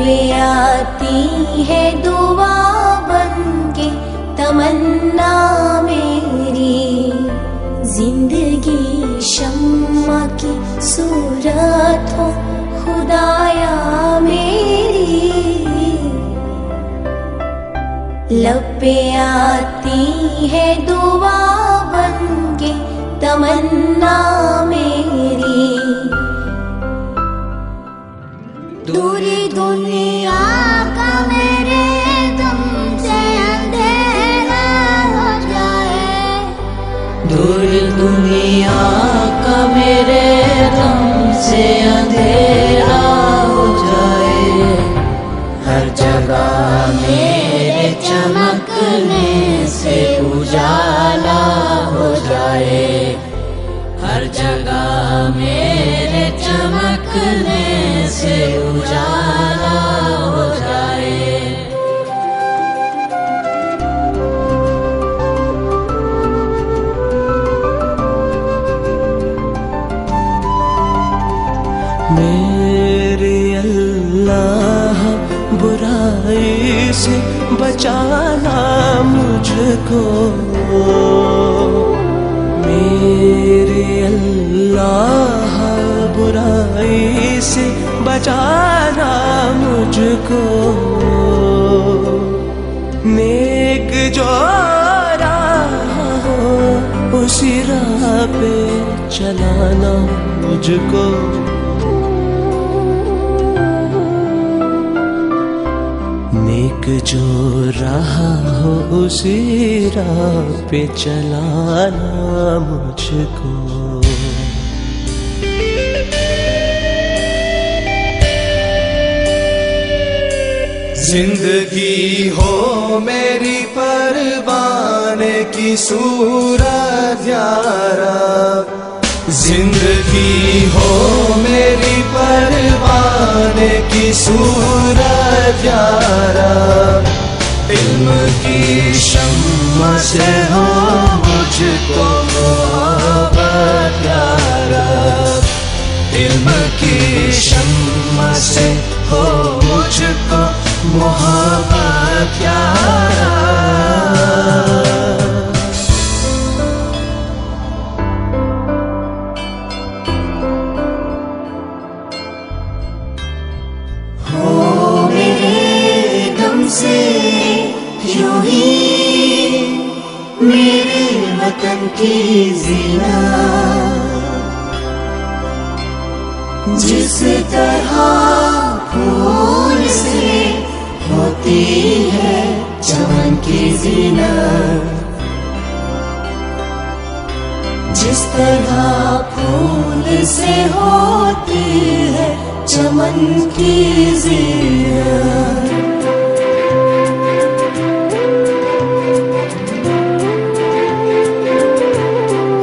पे आती है दुआ बनके तमन्ना मेरी, जिंदगी शम्मा की सूरत हो खुदाया मेरी। लब पे आती है दुआ बनके तमन्ना मेरी। दूरी दुनिया का मेरे दम से अंधेरा हो जाए, दूरी दुनिया का मेरे दम से अंधेरा हो जाए। हर जगह मेरे चमकने से उजाला हो जाए, हर जगह मेरे चमकने से उजाला हो जाए। मेरे अल्लाह बुराई से बचाना मुझको, मेरे अल्लाह बुराई से बचाना मुझको। नेक जो राह हो उसी राह पे चलाना मुझको। नेक जो राह हो उसी राह पे चलाना मुझको। जिंदगी हो मेरी परवाने की सूरत यारा, जिंदगी हो मेरी परवाने की सूरत यारा। इल्म की शम्मा से हो मुझको मोहब्बत यारा, इल्म की शम्मा से हो मुझको मोहब्बत यारा। हो मेरे दम से यूं ही मेरे वतन की ज़िना, जिस तरह फूल से होती है चमन की ज़िना, जिस तरह फूल से होती है चमन की ज़िना।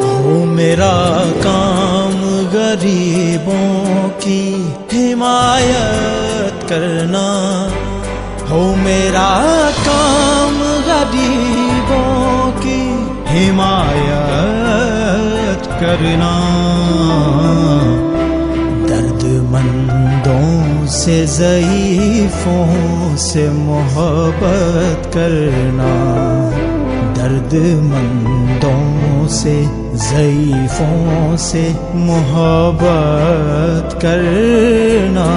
हो मेरा काम गरीबों की हिमायत करना, हो मेरा काम गरीबों की हिमायत करना। दर्दमंदों से ज़ईफ़ों से मोहब्बत करना, दर्दमंदों से ज़ईफ़ों से मोहब्बत करना।